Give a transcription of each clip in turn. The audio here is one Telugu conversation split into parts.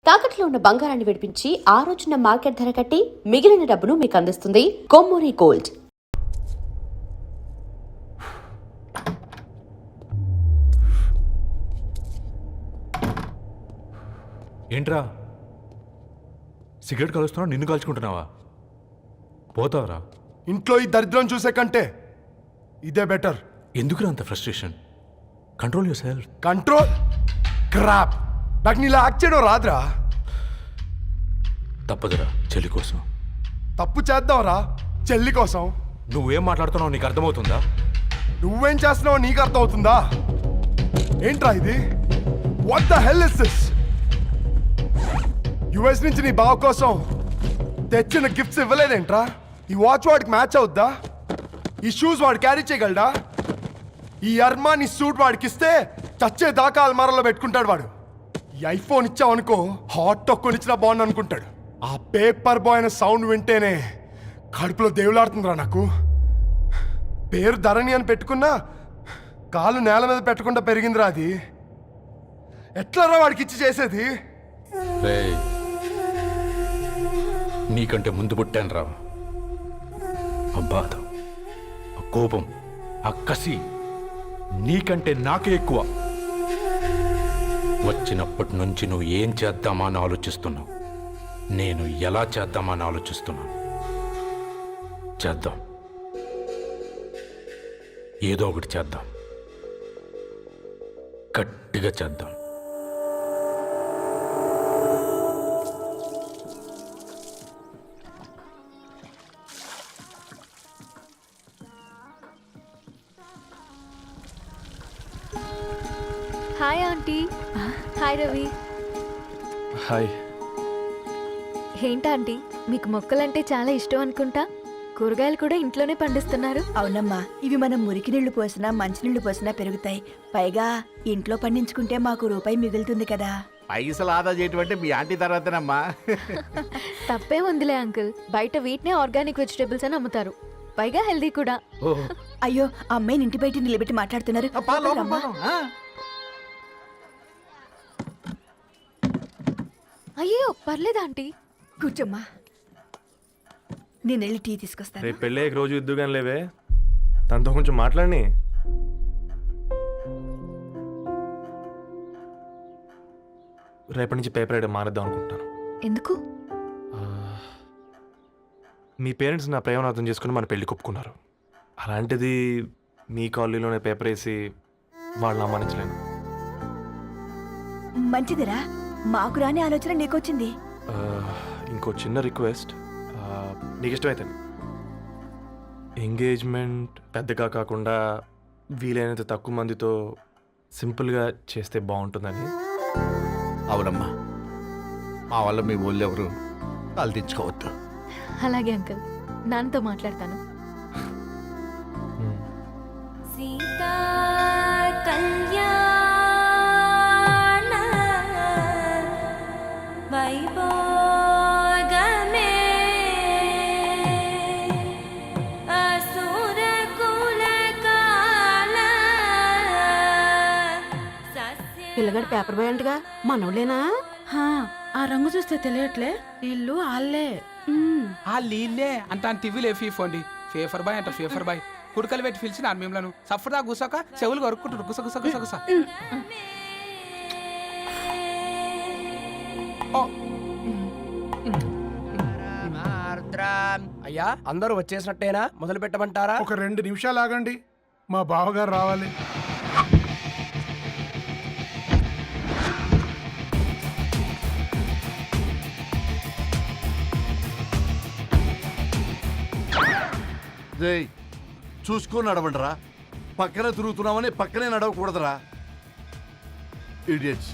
తాకట్లో ఉన్న బంగారాన్ని విడిపించి ఆ రోజున మార్కెట్ ధర కట్టి మిగిలిన డబ్బును మీకు అందిస్తుంది కొమ్మూరి గోల్డ్. ఏంట్రా సిగరెట్ కాలుస్తున్నావు? నిన్ను కాల్చుకుంటున్నావా? పోతావరా? ఇంట్లో ఈ దరిద్రం చూసే కంటే ఇదే బెటర్. ఎందుకురా అంత frustration? Control your self. Control crap. నాకు నీలా యాక్ట్ చేయడం రాదురా. తప్పదురా, చెల్లి కోసం. తప్పు చేద్దాంరా చెల్లి కోసం. నువ్వేం మాట్లాడుతున్నావు నీకు అర్థమవుతుందా? నువ్వేం చేస్తున్నావో నీకు అర్థం అవుతుందా? ఏంట్రా ఇది? What the hell is this? US నుంచి నీ బావ కోసం తెచ్చిన గిఫ్ట్స్ ఇవ్వలేదేంట్రా? ఈ వాచ్ వాడికి మ్యాచ్ అవుద్దా? ఈ షూస్ వాడు క్యారీ చేయగలడా? ఈ అర్మానీ సూట్ వాడికి ఇస్తే చచ్చే దాకా అల్మారాలో పెట్టుకుంటాడు వాడు. ఈ ఐఫోన్ ఇచ్చావనుకో హాట్ టొక్కని ఇచ్చినా బాగుంది అనుకుంటాడు. ఆ పేపర్ బాయ్ అనే సౌండ్ వింటేనే కడుపులో దేవులాడుతుందిరా నాకు. పేరు ధరణి అని పెట్టుకున్నా కాలు నేల మీద పెట్టకుండా పెరిగిందిరా అది. ఎట్లరా వాడికి ఇచ్చి చేసేది? నీకంటే ముందు పుట్టాను రా. ఆ బాధ, ఆ కోపం, ఆ కసి నీకంటే నాకే ఎక్కువ. వచ్చినప్పటి నుంచి నువ్వు ఏం చేద్దామా అని ఆలోచిస్తున్నావు, నేను ఎలా చేద్దామా అని ఆలోచిస్తున్నాను. చేద్దాం, ఏదో ఒకటి చేద్దాం, గట్టిగా చేద్దాం. Hi aunty. Hi Ravi. Hi. ఏంటంటీ మీకు మొక్కలంటే చాలా ఇష్టం అనుకుంటా. కూరగాయలు కూడా ఇంట్లోనే పండిస్తున్నారు. అవునమ్మా, ఇవి మనం మురికి నీళ్లు పోసినా మంచినీళ్లు పోసినా పెరుగుతాయి. పైగా ఇంట్లో పండించుకుంటే మాకు రూపాయి మిగులుతుంది కదా. పైసలు ఆదా చేయటం మీ ఆంటీ తర్వాతనమ్మా. తప్పే ఉందిలే అంకుల్, బయట వీటినే ఆర్గానిక్ వెజిటేబుల్స్ అని అమ్ముతారు, పైగా హెల్దీ కూడా. అయ్యో, అమ్మాయిని ఇంటి బయట నిలబెట్టి మాట్లాడుతున్నారు. అయ్యో పర్లేదు ఆంటీ, కూర్చోమ్మా, నేను వెళ్ళి టీ తీసుకొస్తాను. రేపు పెళ్ళి రోజు ఇద్దుగాని లేవే, తనతో కొంచెం మాట్లాడి రేపటి నుంచి పేపర్ రైడ్ మానేద్దాం అనుకుంటాను. ఎందుకు? మీ పేరెంట్స్ నా ప్రేమను అర్థం చేసుకుని మన పెళ్లి ఒప్పుకున్నారు. అలాంటిది మీ కాలనీలోనే పేపర్ వేసి వాళ్ళని అమ్మానించలేను. మంచిదిరా, మాకు రాని ఆలోచన నీకొచ్చింది. ఇంకో చిన్న రిక్వెస్ట్, నీకు ఇష్టమైతే ఎంగేజ్మెంట్ పెద్దగా కాకుండా వీలైనంత తక్కువ మందితో సింపుల్గా చేస్తే బాగుంటుందని. అవునమ్మా, మా వల్ల మీ ఊళ్ళో ఎవరు కాలు తెచ్చుకోవద్దు. అలాగే అంకుల్, నాన్నతో మాట్లాడతాను. సీతా కళ్యాణ వైభోగమే అసుర కుల కాల. పిల్లగాడు పేపర్ బాయ్ అంటగా మనోళ్ళేనా? ఆ రంగు చూస్తే తెలియట్లే, ఇల్లు ఆళ్ళే. ఆ లీళ్ళే అంత టీవీలో ఫీఫోండి. ఫేఫర్ బాయ్ అంట, ఫేఫర్ బాయ్. కుడుకలు పెట్టి పిలిచిన మిమ్మలను సఫర్దా గుసక చెవులు కొరుక్కుంటారు. గుస గుస గుస గుస. అయ్యా, అందరూ వచ్చేసినట్టేనా? మొదలు పెట్టమంటారా? ఒక 2 నిమిషాలు ఆగండి, మా బావగారు రావాలి. చూసుకొని నడవండిరా. పక్కనే తిరుగుతున్నామని పక్కనే నడవకూడదురా. ఇడియట్స్.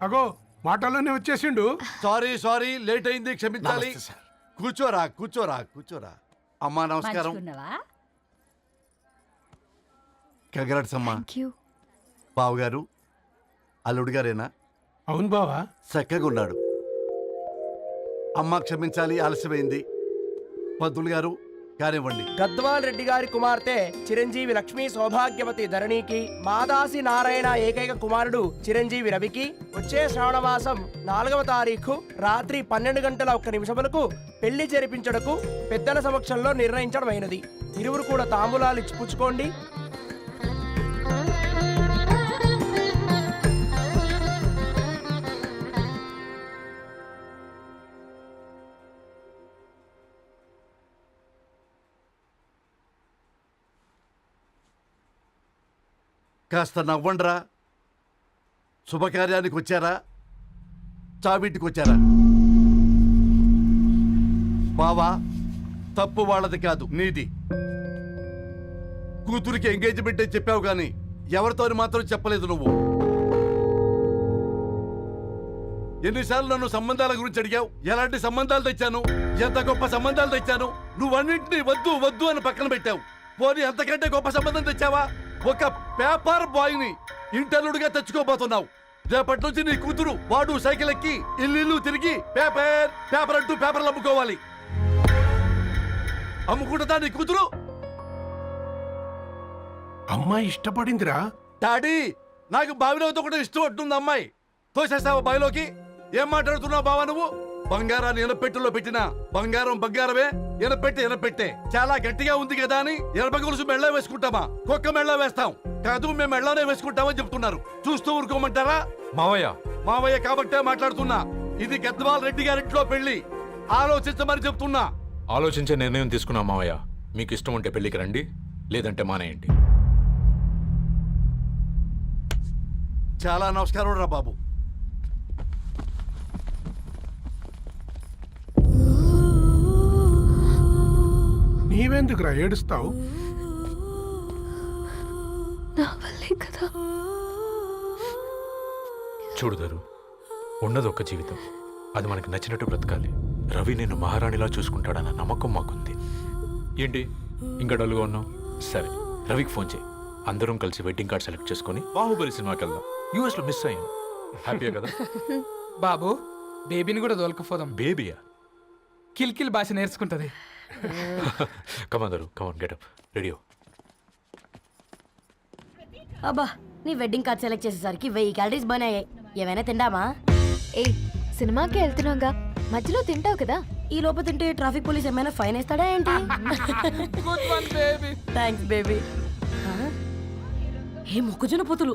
అగో, మాటల్లోనే వచ్చేసిండు. సారీ లేట్ అయింది, క్షమించాలి. కూర్చోరా కూర్చోరా కూర్చోరా. అమ్మా నమస్కారం. కంగ్రాట్స్ అమ్మా. బావగారు అల్లుడు గారేనా? అవును బావా. చక్కగా ఉన్నాడు. అమ్మ క్షమించాలి, ఆలస్యమైంది. పంతులు గారు కానివ్వండి. గద్వాల్ రెడ్డి గారి కుమార్తె చిరంజీవి లక్ష్మీ సౌభాగ్యవతి ధరణికి, మాదాసి నారాయణ ఏకైక కుమారుడు చిరంజీవి రవికి వచ్చే శ్రావణమాసం 4వ తారీఖు రాత్రి 12:01 పెళ్లి జరిపించడకు పెద్దల సమక్షంలో నిర్ణయించడమైనది. ఇరువురు కూడా తాంబూలాలు ఇచ్చి పుచ్చుకోండి. కాస్త నవ్వండ్రా. శుభకార్యానికి వచ్చారా, చావింటికి వచ్చారా? బావా, తప్పు వాళ్ళది కాదు, నీది. కూతురికి ఎంగేజ్మెంట్ అని చెప్పావు కానీ ఎవరితోని మాత్రం చెప్పలేదు నువ్వు. ఎన్నిసార్లు నన్ను సంబంధాల గురించి అడిగావు? ఎలాంటి సంబంధాలు తెచ్చాను, ఎంత గొప్ప సంబంధాలు తెచ్చాను. నువ్వన్నింటినీ వద్దు వద్దు అని పక్కన పెట్టావు. పోనీ అంతకంటే గొప్ప సంబంధం తెచ్చావా? ఒక పేపర్ బాయ్ ని ఇంటర్లుడిగా తెచ్చుకోబోతున్నావు. రేపటి నుంచి నీ కూతురు వాడు సైకిల్ ఎక్కి ఇల్లు తిరిగి పేపర్ పేపర్ అంటూ పేపర్లు అమ్ముకోవాలి. అమ్ముకుంటుందా నీ కూతురు? అమ్మాయి ఇష్టపడిందిరా. డాడీ, నాకు బావిలోతో కూడా ఇష్టం అంటుంది అమ్మాయి. తోసేస్తావా బావిలోకి? ఏం మాట్లాడుతున్నావు బావా నువ్వు? బంగారాన్ని ఎనపెట్టులో పెట్టిన బంగారం బంగారమే, ఎనపెట్టే చాలా గట్టిగా ఉంది కదా అని ఎనప గొలుసు మెళ్ళ వేసుకుంటామా? కుక్క మెళ్ళ వేస్తాం కాదు, మేము మెళ్ళనే వేసుకుంటామని చెప్తున్నారు. చూస్తూ ఊరుకోమంటారా? మావయ్య కాబట్టే మాట్లాడుతున్నా. ఇది గద్వాల్ రెడ్డి గారింట్లో పెళ్లి. ఆలోచించమని చెప్తున్నా. ఆలోచించే నిర్ణయం తీసుకున్నా మావయ్య. మీకు ఇష్టం ఉంటే పెళ్లికి రండి, లేదంటే మానేయండి. చాలా నమస్కారం రా బాబు. నీవెందుకురా ఏడుస్తావు? నా వల్లే కదా. చూడుదారు, ఉన్నది ఒక్క జీవితం. అది మనకి నచ్చినట్టు బ్రతకాలి. రవి నిన్ను మహారాణిలా చూసుకుంటాడన్న నమ్మకం మాకుంది. ఏంటి ఇంకా డల్గా ఉన్నావు? సరే, రవికి ఫోన్ చేయి. అందరం కలిసి వెడ్డింగ్ కార్డ్ సెలెక్ట్ చేసుకొని బాహుబలి సినిమాకి వెళ్దాం. యూఎస్ లో మిస్ అయ్యాను. హ్యాపీయా కదా? బాబు, బేబీని కూడా దోలుకుపోదాం. బేబీయా? కిల్కిల్ భాష నేర్చుకుంటది. కమాందరు, కమాన్ గెటప్ రెడీ. అబ్బా, నీ వెడ్డింగ్ కార్డ్ సెలెక్ట్ చేసేసరికి 1000 క్యాలరీస్ బర్న్ అయ్యాయి. ఏమైనా తిండామా? ఏ సినిమాకి వెళ్తున్నాగా, మధ్యలో తింటావు కదా. ఈ లోపు తింటే ట్రాఫిక్ పోలీస్ ఏమైనా ఫైన్ వేస్తాడా ఏంటి? Good one baby. Thanks baby. ఏ మొక్కజొన్న పొతులు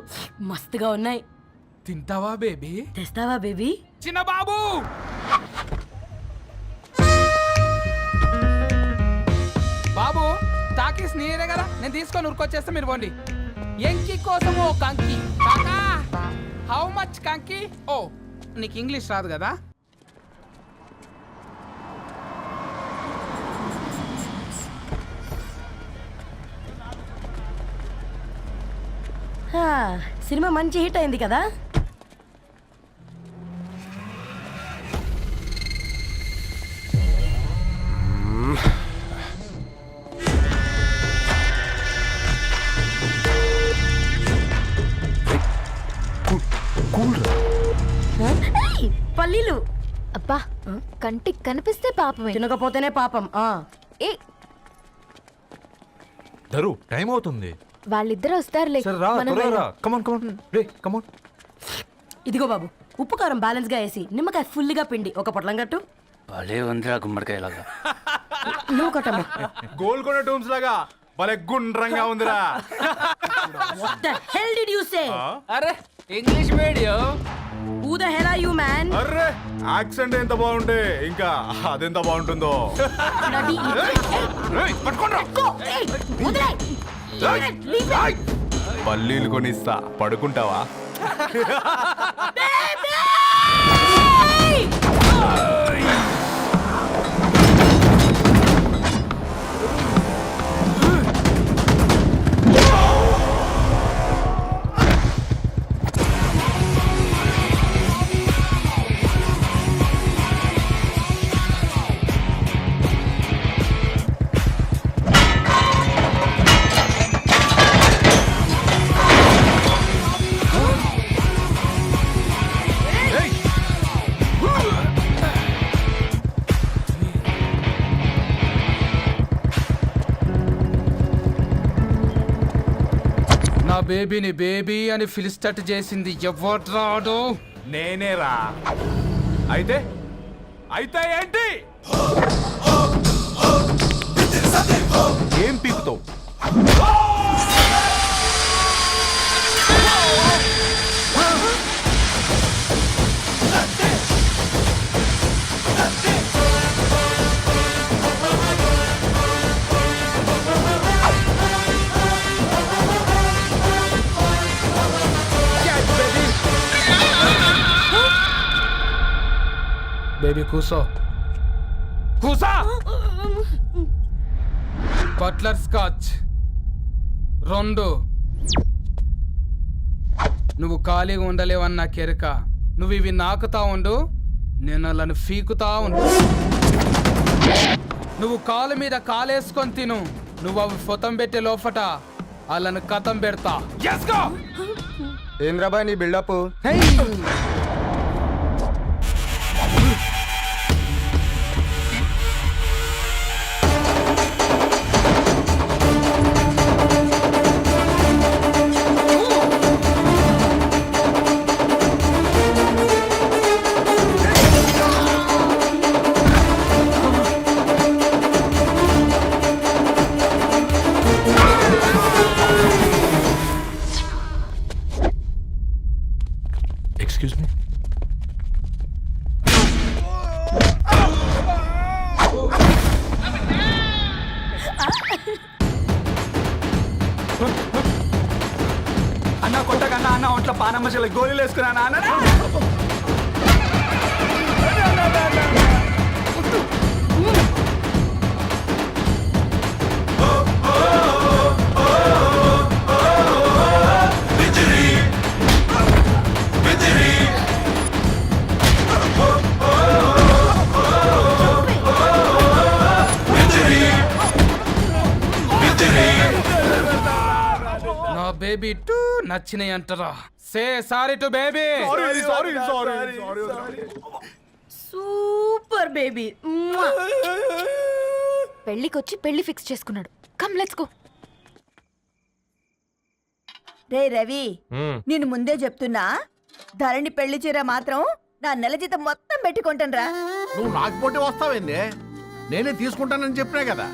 మస్తుగా ఉన్నాయి. తింటావా బేబీ? తెస్తావా బేబీ? చిన్న బాబు, బాబు టాకీస్ నీరే కదా, నేను తీసుకొని ఉరికొచ్చేస్తే మీరు పోండి. ఎంకి కోసం ఓ కంకి. కాకా, హౌ మచ్ కంకి? ఓ, నీకు ఇంగ్లీష్ రాదు కదా. సినిమా మంచి హిట్ అయింది కదా. పల్లీలు. అబ్బా, కంటికి కనిపిస్తే పాపమే, తినకపోతేనే పాపం. ఏ ధరు, టైం అవుతుంది. వాళ్ళిద్దరు వస్తారులే. మనం వెళ్దాం. ఇదిగో బాబు, ఉప్పు కారం బ్యాలెన్స్ గా వేసి నిమ్మకాయ ఫుల్ గా పిండి ఒక పొట్లం కట్టు. భలే ఉందిరా గుమ్మడికాయలాగా. నువ్వు కట్టమ్మా. గోల్కొండ టూమ్స్ లాగా భలే గుండ్రంగా ఉందిరా. What the hell did you say? అరే English medium. Who the hell are you, man? Array, accent ఎంత బాగుంటే ఇంకా అదెంత బాగుంటుందో. Bloody idiot. పల్లీలు కొనిస్తా, పడుకుంటావా? బేబీని బేబీ అని ఫిలిస్టట్ చేసింది ఎవడ్రాడు? నేనేరా. అయితే అయితే ఏంటి? ఏం పీకుతావు? బేబీ కూసో. కూసా. Butterscotch 2. నువ్వు ఖాళీగా ఉండలేవన్న కెరక. నువ్వు ఇవి నాకుతా ఉండు, నేను వాళ్ళని ఫీకుతా ఉండు. నువ్వు కాలు మీద కాలేసుకొని తిను. నువ్వు అవి ఫొతం పెట్టే లోపట వాళ్ళని కథం పెడతా. ఏంద్రాబాయ్ నీ బిల్డప్? Excuse me. అన్న కొట్టకన్నా అన్న ఒంట్లో పానమ్మ చెల్లి గోళీలు వేసుకున్నా అన్న. నా బేబీ టూ నచ్చినాయి అంటారా? Say sorry to baby. Super baby. పెళ్ళికొచ్చి పెళ్లి ఫిక్స్ చేసుకున్నాడు. Come let's go. రే రవి, నేను ముందే చెప్తున్నా, ధరణి పెళ్లి చీర మాత్రం నా నెల జీతం మొత్తం పెట్టుకుంటాను. నువ్వు నాకు పోటీ వస్తావేంది? నేనే తీసుకుంటానని చెప్పినా కదా.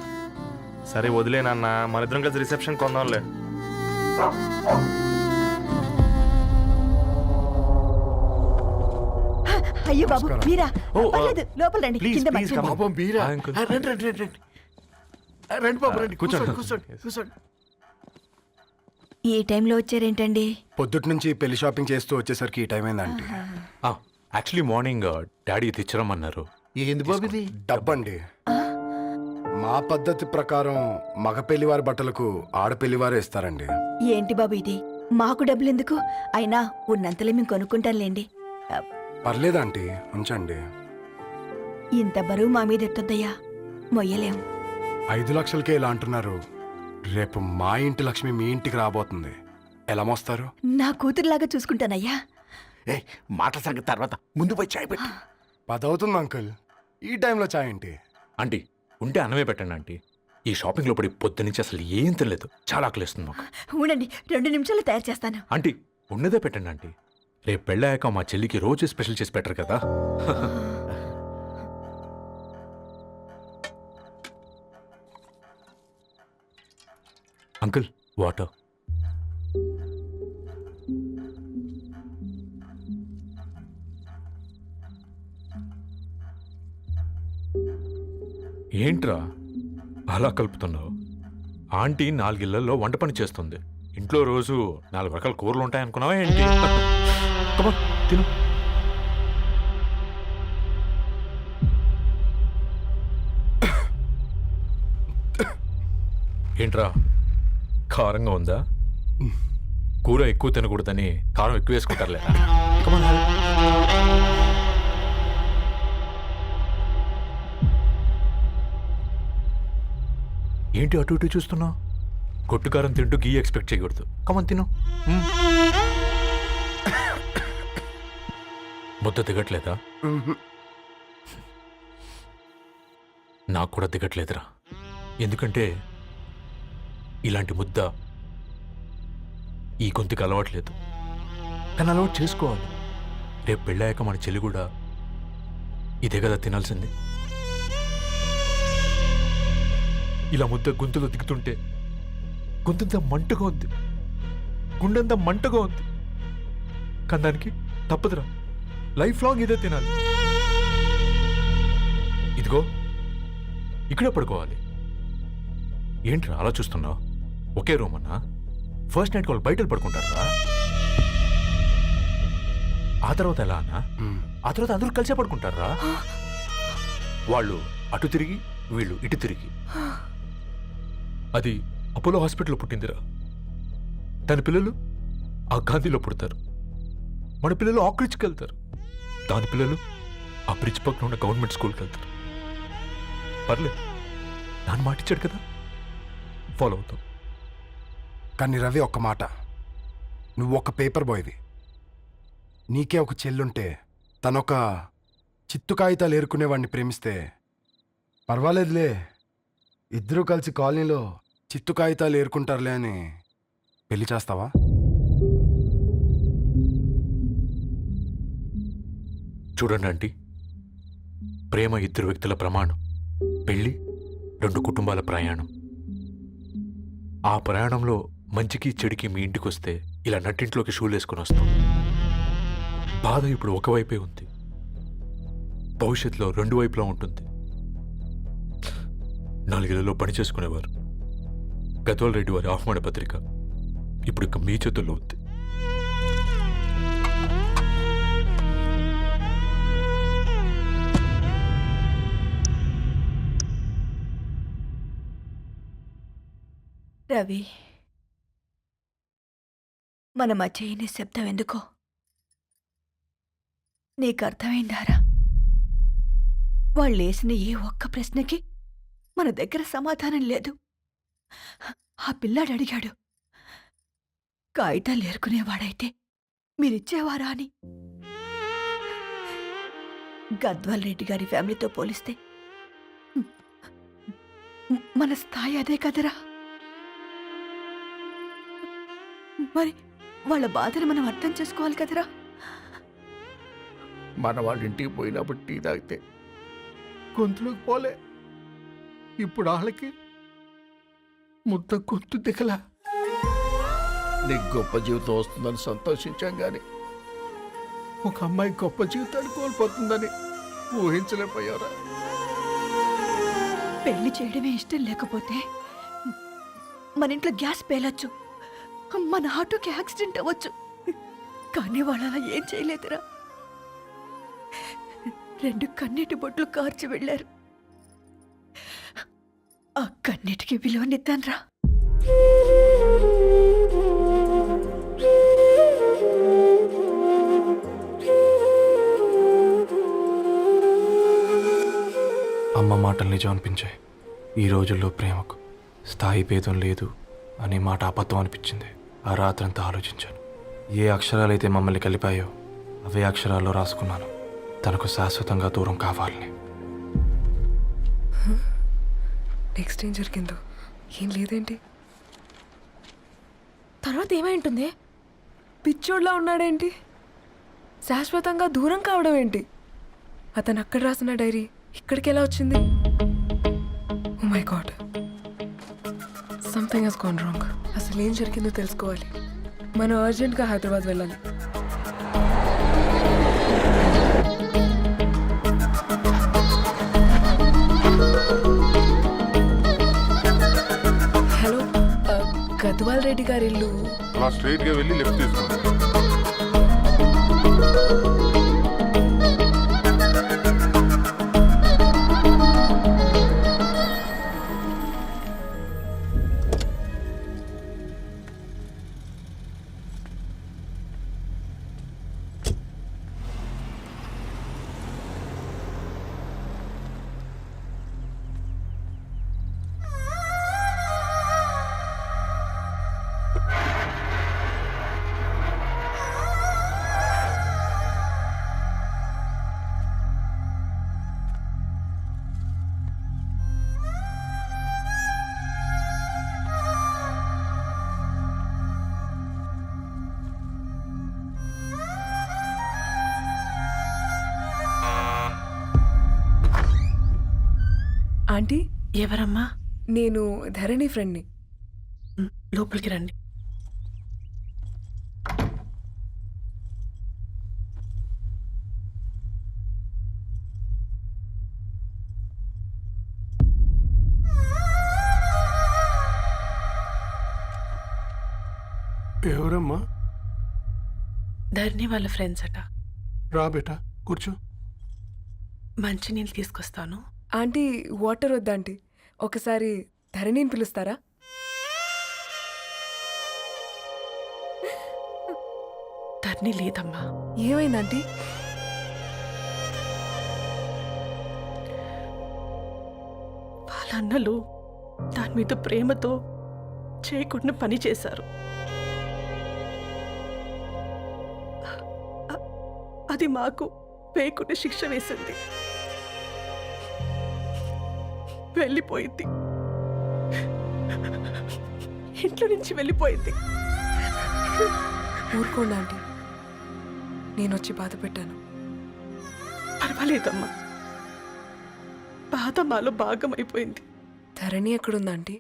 సరే వదిలేనన్న, మన ఇద్దరం కలిసి రిసెప్షన్ కొందాంలే. అయ్యో బాబు మీరా? పర్లేదు, లోపల రండి. కింద మంచం ఉంది. పాపం బీరా. Hi uncle. రండి రండి రండి రండి. రండి బాబు రండి. కూర్చోండి. కూర్చోండి కూర్చోండి. ఈ టైంలో వచ్చారేంటండి? పొద్దుటి నుంచి పెళ్లి షాపింగ్ చేస్తూ వచ్చేసరికి ఈ టైం అయిందంటే. యాక్చువల్లీ మార్నింగ్ డాడీ తెచ్చరమన్నారు. ఏంది బాబు ఇది? డబ్బండి. మా పద్ధతి ప్రకారం మగ పెళ్లివారి బట్టలకు ఆడపెళ్లివారే ఇస్తారండి. ఏంటి బాబు ఇది? మాకు డబ్బులు ఎందుకు? అయినా ఉన్నంతలే మేము కొనుక్కుంటాంలేండి. పర్లేదంటీ, ఉంచండి. ఇంత బరువు మా మీద ఎత్తొద్దయ్యా, మొయ్యలేం. 5 లక్షలకే ఇలా అంటున్నారు. రేపు మా ఇంటి లక్ష్మి మీ ఇంటికి రాబోతుంది. ఎలా మోస్తారు? నా కూతురులాగా చూసుకుంటానయ్యా. మాట సంగతి తర్వాత, ముందు పోయి చాయ్ పెట్టి. 10 అవుతుంది అంకుల్. ఈ టైంలో చాయ్ ఏంటి? ఆంటీ ఉంటే అన్నమే పెట్టండి ఆంటీ. ఈ షాపింగ్లో పడి పొద్దు నుంచి అసలు ఏం తినలేదు. చాలా ఆకలిస్తుంది మాకు. ఉండండి, 2 నిమిషాలు తయారు చేస్తాను. ఆంటీ ఉన్నదే పెట్టండి ఆంటీ. రేపు పెళ్ళాక మా చెల్లికి రోజు స్పెషల్ చేసి పెట్టరు కదా. Uncle water. ఏంట్రా అలా కలుపుతున్నావు? ఆంటీ 4 ఇళ్లలో వంట పని చేస్తుంది. ఇంట్లో రోజు 4 రకాల కూరలు ఉంటాయనుకున్నావా ఏంటి? Come on, తిను. ఏంట్రా కారంగా ఉందా? కూర ఎక్కువ తినకూడదని కారం ఎక్కువ వేసుకుంటారులే. Come on, ఏంటి అటు ఇటు చూస్తున్నావు? కొట్టుకారం తింటూ గీ ఎక్స్పెక్ట్ చేయకూడదు. కమన్ తిను. ముద్ద దిగట్లేదా? నాకు కూడా దిగట్లేదురా. ఎందుకంటే ఇలాంటి ముద్ద ఈ గొంతుకి అలవాట్లేదు, కానీ అలవాటు చేసుకోవాలి. రేపు పెళ్ళాక మన చెల్లి కూడా ఇదే కదా తినాల్సింది. ఇలా ముద్ద గొంతులో దిగుతుంటే గొంతంతా మంటగా ఉంది, గుండెంతా మంటగా ఉంది. కానీ దానికి తప్పదురా, లైఫ్ లాంగ్ ఇదే తినాలి. ఇదిగో ఇక్కడే పడుకోవాలి. ఏంట్రా అలా చూస్తున్నావు? ఒకే రూమ్ అన్నా, ఫస్ట్ నైట్ వాళ్ళు బయట పడుకుంటారా? ఆ తర్వాత ఎలా అన్నా? ఆ తర్వాత అందరూ కలిసే పడుకుంటారా? వాళ్ళు అటు తిరిగి, వీళ్ళు ఇటు తిరిగి. అది అపోలో హాస్పిటల్లో పుట్టిందిరా. దాని పిల్లలు ఆ గాంధీలో పుడతారు, మన పిల్లలు ఆక్రిడ్జ్కి వెళ్తారు, దాని పిల్లలు ఆ బ్రిడ్జ్ పక్కన ఉన్న గవర్నమెంట్ స్కూల్కి వెళ్తారు. పర్లేదు, నాన్న మాటిచ్చాడు కదా, ఫాలో అవుతాం. కానీ రవి, ఒక్క మాట, నువ్వు ఒక పేపర్ బాయ్వి. నీకే ఒక చెల్లుంటే తనొక చిత్తు కాగితాలు ఏరుకునేవాడిని ప్రేమిస్తే పర్వాలేదులే, ఇద్దరూ కలిసి కాలనీలో చిత్తు కాగితాలు ఏరుకుంటారులే అని పెళ్లి చేస్తావా? చూడండి ఆంటీ, ప్రేమ ఇద్దరు వ్యక్తుల ప్రమాణం, పెళ్ళి రెండు కుటుంబాల ప్రయాణం. ఆ ప్రయాణంలో మంచికి చెడుకి మీ ఇంటికి వస్తే ఇలా నట్టింట్లోకి షూలు వేసుకొని వస్తాం. బాధ ఇప్పుడు ఒకవైపే ఉంది, భవిష్యత్తులో రెండు వైపులా ఉంటుంది. 4 ఏళ్లలో పని చేసుకునేవారు గద్వాల్ రెడ్డి వారి ఆహ్వాన పత్రిక ఇప్పుడు ఇక మీ చేతుల్లో ఉంది. రవి, మన మధ్య ఈ నిశ్శబ్దం ఎందుకో నీకు అర్థమైందారా? వాళ్ళు వేసిన ఏ ఒక్క ప్రశ్నకి మన దగ్గర సమాధానం లేదు. ఆ పిల్లాడు అడిగాడు, కాగితాలు ఏరుకునేవాడైతే మీరిచ్చేవారా అని. గద్వాల్ రెడ్డి గారి ఫ్యామిలీతో పోలిస్తే మన స్థాయి అదే కదరా. మరి వాళ్ళ బాధను మనం అర్థం చేసుకోవాలి కదరా. మన వాళ్ళ ఇంటికి పోయినప్పుడు టీ తాగితే గొంతులోకి పోలే, ఇప్పుడు వాళ్ళకి ముద్ద గొంతు దిగలా. నీకు గొప్ప జీవితం వస్తుందని సంతోషించాం కానీ ఒక అమ్మాయి గొప్ప జీవితాన్ని కోల్పోతుందని ఊహించలేకపోయారా? పెళ్లి చేయడమే ఇష్టం లేకపోతే మన ఇంట్లో గ్యాస్ పేలొచ్చు, మన ఆటోకి యాక్సిడెంట్ అవ్వచ్చు, కానీ వాళ్ళు అలా ఏం చేయలేదురా. 2 కన్నీటి బొట్లు కార్చి వెళ్ళారు. ఆ కన్నీటికి విలువనిద్దాన్రా. అమ్మ మాటలు నిజం అనిపించాయి. ఈ రోజుల్లో ప్రేమకు స్థాయి భేదం లేదు అనే మాట అబద్ధం అనిపించింది. ఆ రాత్రంతా ఆలోచించాను. ఏ అక్షరాలైతే మమ్మల్ని కలిపాయో అవే అక్షరాల్లో రాసుకున్నాను, తనకు శాశ్వతంగా దూరం కావాలని. నెక్స్ట్ ఏం జరిగిందో ఏం లేదేంటి? తర్వాత ఏమై ఉంటుంది? పిచ్చోడ్లా ఉన్నాడేంటి? శాశ్వతంగా దూరం కావడం ఏంటి? అతను అక్కడ రాసిన డైరీ ఇక్కడికి ఎలా వచ్చింది? Oh my god, something has gone wrong. అసలు ఏం జరిగిందో తెలుసుకోవాలి. మనం అర్జెంట్గా హైదరాబాద్ వెళ్ళాలి. హలో, గద్వాల్ రెడ్డి గారి ఇల్లు అలా స్ట్రైట్గా వెళ్ళి లెఫ్ట్ తీసుకోండి. ఆంటీ ఎవరమ్మా? నేను ధరణి ఫ్రెండ్ని. లోపలికి రండి. ఎవరమ్మా? ధరణి వాళ్ళ ఫ్రెండ్స్ అట. రా బేటా కూర్చో. మంచినీళ్ళు తీసుకొస్తాను. ఆంటీ వాటర్ వద్దాంటీ, ఒకసారి ధరణిని పిలుస్తారా? ధరణి లేదమ్మా. ఏమైందంటీ? వాళ్ళ అన్నలు దాని మీద ప్రేమతో చేయకుండా పని చేశారు. అది మాకు పేయకుండా శిక్ష వేసింది. వెళ్ళిపోయింది, ఇంట్లో నుంచి వెళ్ళిపోయింది. ఊరుకోండి ఆంటీ, నేను వచ్చి బాధ పెట్టాను. పర్వాలేదమ్మా, బాధ మాలో భాగం అయిపోయింది. ధరణి ఎక్కడుందంటీ?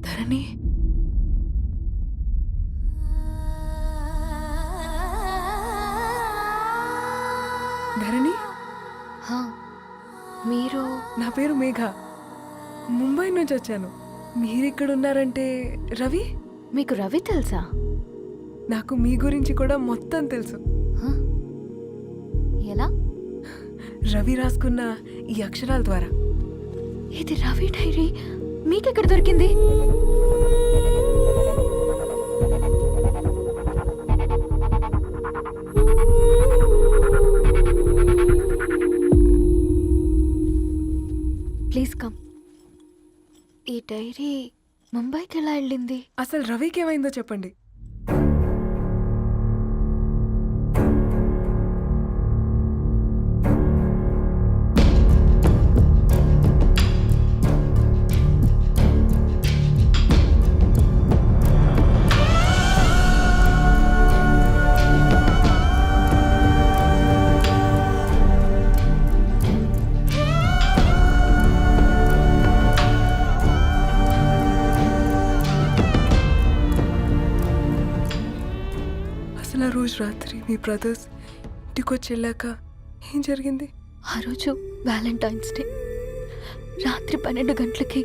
ధరణి ధరణి, మీరు? నా పేరు మేఘ, ముంబై నుంచి వచ్చాను. మీరిక్కడున్నారంటే రవి? మీకు రవి తెలుసా? నాకు మీ గురించి కూడా మొత్తం తెలుసు. ఎలా? రవి రాసుకున్న ఈ అక్షరాల ద్వారా. ఇది రవి డైరీ మీకెక్కడ దొరికింది? Please come. ఈ డైరీ ముంబైకి ఎలా వెళ్ళింది? అసలు రవికి ఏమైందో చెప్పండి. అసలు ఆ రోజు రాత్రి మీ బ్రదర్స్ ఇంటికి వచ్చి వెళ్ళాక ఏం జరిగింది? ఆ రోజు వ్యాలంటైన్స్ డే రాత్రి 12 గంటలకి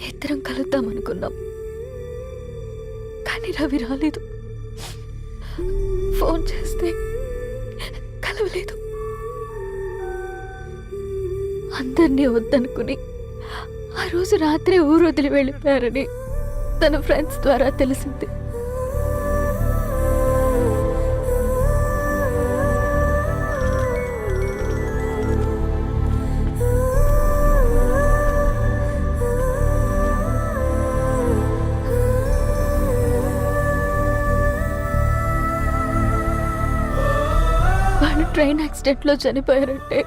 ఇద్దరం కలుద్దాం అనుకున్నాం. కానీ రవి రాలేదు. ఫోన్ చేస్తే కలవలేదు. అందరినీ వద్దనుకుని ఆ రోజు రాత్రి ఊరు వదిలి వెళ్ళిపోయారని తన ఫ్రెండ్స్ ద్వారా తెలిసింది. ట్రైన్ యాక్సిడెంట్లో చనిపోయారంటే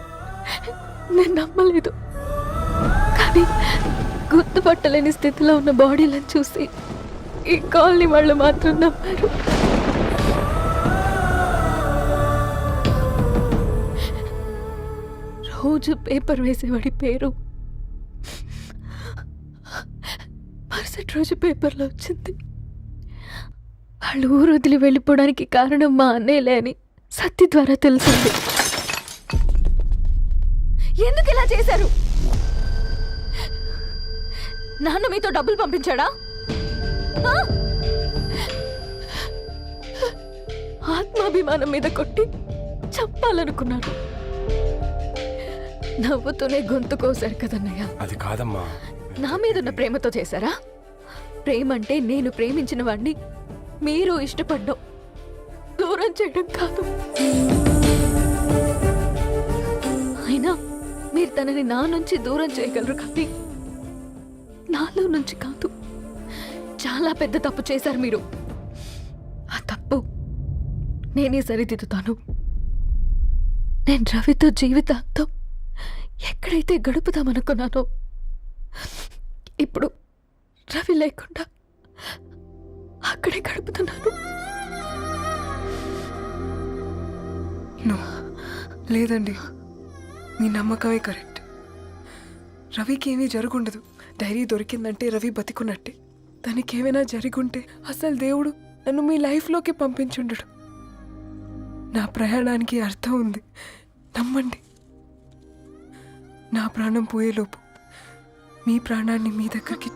నేను నమ్మలేదు. కానీ గుర్తుపట్టలేని స్థితిలో ఉన్న బాడీలను చూసి ఈ కాలనీ వాళ్ళు మాత్రం నమ్మారు. రోజు పేపర్ వేసేవాడి పేరు మరుసటి రోజు పేపర్లో వచ్చింది. వాళ్ళు ఊరు వదిలి వెళ్ళిపోవడానికి కారణం మా అన్నయ్యలే అని సత్తి ద్వారా తెలిసింది. ఎందుకు ఇలా చేశారు? నాన్న మీతో డబ్బులు పంపించాడా? ఆత్మాభిమానం మీద కొట్టి చంపాలనుకున్నాడు. నవ్వుతూనే గొంతు కోసారు కదన్నయ్య. అది కాదమ్మా. నా మీదున్న ప్రేమతో చేశారా? ప్రేమంటే నేను ప్రేమించిన వాడిని మీరు ఇష్టపడ్డం, దూరం చేయడం కాదు. అయినా మీరు తనని నా నుంచి దూరం చేయగలరు కానీ నాలో నుంచి కాదు. చాలా పెద్ద తప్పు చేశారు మీరు. ఆ తప్పు నేనే సరిదిద్దుతాను. నేను రవితో జీవితాంతం ఎక్కడైతే గడుపుదామనుకున్నానో ఇప్పుడు రవి లేకుండా అక్కడే గడుపుతున్నాను. నో, లేదండి, మీ నమ్మకమే కరెక్ట్. రవికి ఏమీ జరుగుండదు. డైరీ దొరికిందంటే రవి బతికున్నట్టే. తనకి ఏమైనా జరిగుంటే అసలు దేవుడు నన్ను మీ లైఫ్లోకి పంపించుండడు. నా ప్రయాణానికి అర్థం ఉంది, నమ్మండి. నా ప్రాణం పోయేలోపు మీ ప్రాణాన్ని మీ దగ్గరికి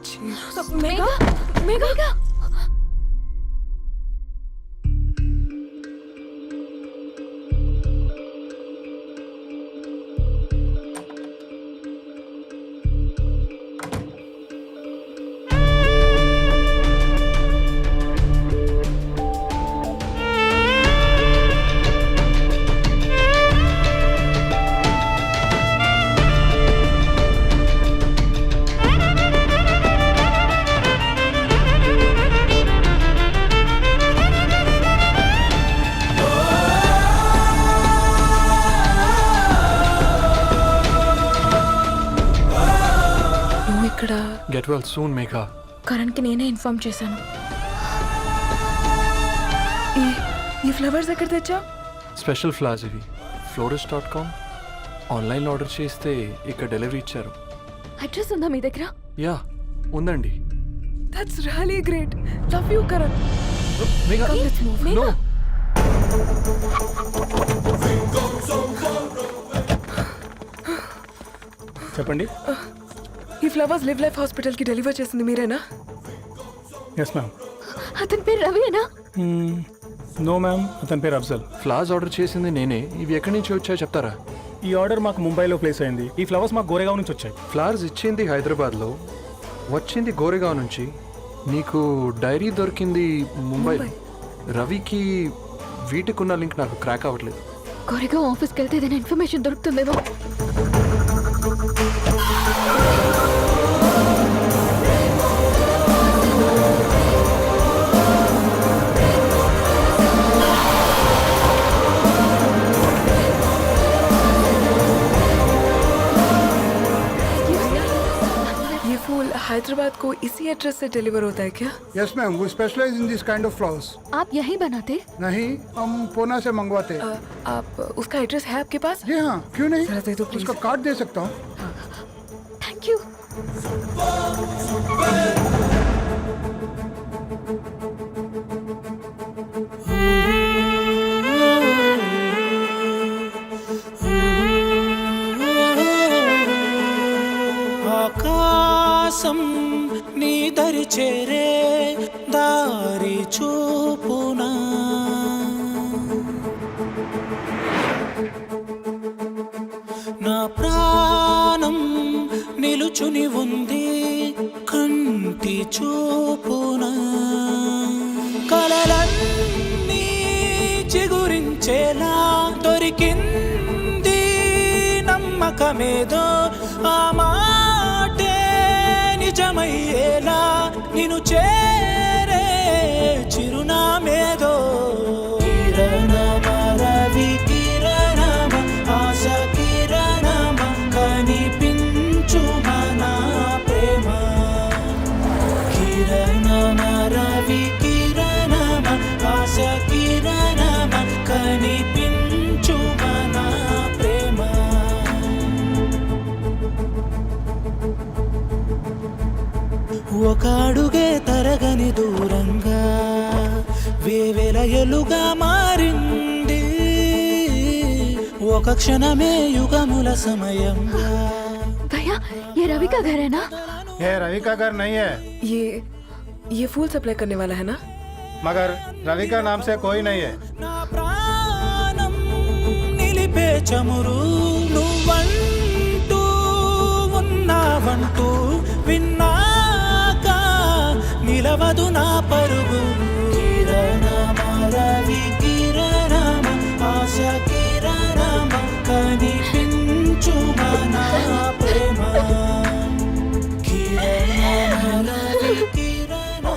ఇక్కడ గెట్ వెల్ సూన్ మేఘా. కరణ్కి నేనే ఇన్ఫార్మ్ చేశాను. ఈ ఫ్లవర్స్ ఎక్కడ తెచ్చా? స్పెషల్ ఫ్లవర్స్ ఇవి. florist.com ఆన్లైన్లో ఆర్డర్ చేస్తే ఇక్కడ డెలివరీ ఇచ్చారు. అడ్రస్ ఉందా మీ దగ్గర? యా ఉందండి. That's really great. Love you Karan. Megha no. చెప్పండి. ఈ ఫ్లవర్స్ లివ్ లైఫ్ హాస్పిటల్కి డెలివర్ చేసింది మీరేనా? Yes ma'am. అతని పేరు రవియేనా? నో మ్యామ్, అతని పేరు అఫ్జల్. ఫ్లవర్స్ ఆర్డర్ చేసింది నేనే. ఇవి ఎక్కడి నుంచి వచ్చాయో చెప్తారా? ఈ ఆర్డర్ మాకు ముంబైలో ప్లేస్ అయింది. ఈ ఫ్లవర్స్ మాకు గోరేగావ్ నుంచి వచ్చాయి. ఫ్లవర్స్ ఇచ్చింది హైదరాబాద్లో, వచ్చింది గోరేగావ్ నుంచి. నీకు డైరీ దొరికింది ముంబైలో. రవికి వీటికున్న లింక్ నాకు క్రాక్ అవ్వట్లేదు. కోరేగావ్ ఆఫీస్కి వెళ్తే ఏదైనా ఇన్ఫర్మేషన్ దొరుకుతుందేమో. हैदराबाद को इसी एड्रेस से डिलीवर होता है क्या? यस मैम, वो specialise in this kind of flowers. आप यही बनाते? नहीं, हम पूना से मंगवाते हैं. आप उसका एड्रेस है आपके पास? जी हाँ, क्यों नहीं. जरा दे दो प्लीज. उसका कार्ड दे सकता हूँ. Thank you. ఆకాశం నీ దరి చేరే దారి చూపునా, నా ప్రాణం నిలుచుని ఉంది కంటి చూపునా, కలలన్నీ చిగురించేలా దొరికింది నమ్మకమేదో, ఆ మాటే నిజమయ్యేలా నిన్ను చేరే చిరునామేదో. కిరణమ రవి కిరణమ ఆశ కిరణమ కనిపించు మన ప్రేమ. కిరణమ రవి కిరణమ ఆశ కిరణమ కనిపించు మన ప్రేమ. ఒక అడుగే తరగని దూరంగా వేవేల ఎలుగా మారింది, ఒక క్షణమే యుగముల సమయంగా. भैया ये रवि का घर है ना? ये रवि का घर नहीं है, ये फूल सप्लाई करने वाला है ना? मगर रवि का नाम से कोई नहीं है. నా ప్రాణం నిలిపే చమురు నువ్వంటూ ఉన్నావంటూ విన్నాక నిలవదు నా పరుగు. కిరణమ రవి కిరణమ ఆశ కిరణమ కనిపించు మన ప్రేమ. కిరణమ రవి కిరణమ.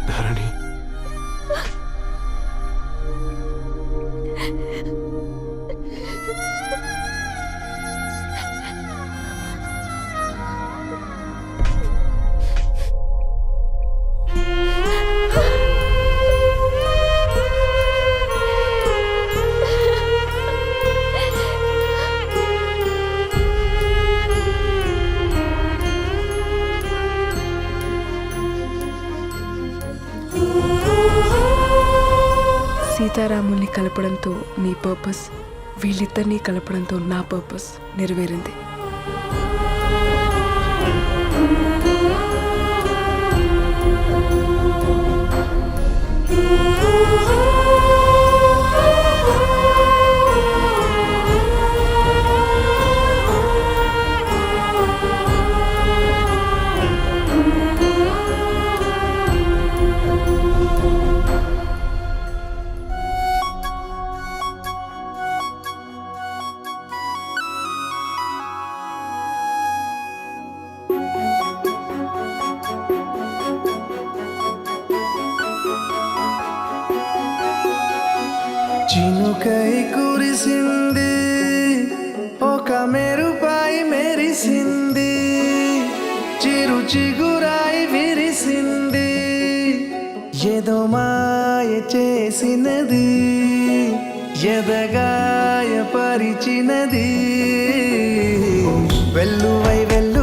ధరణి, సీతారాముల్ని కలపడంతో నీ పర్పస్, వీళ్ళిద్దరినీ కలపడంతో నా పర్పస్ నెరవేరింది. చినుకై కురిసింది, ఒక మెరుపాయి మెరిసింది, చిరు చిగురాయి విరిసింది, ఏదో మాయ చేసినది, ఎదగాయ పరిచినది, వెల్లువై వెల్లు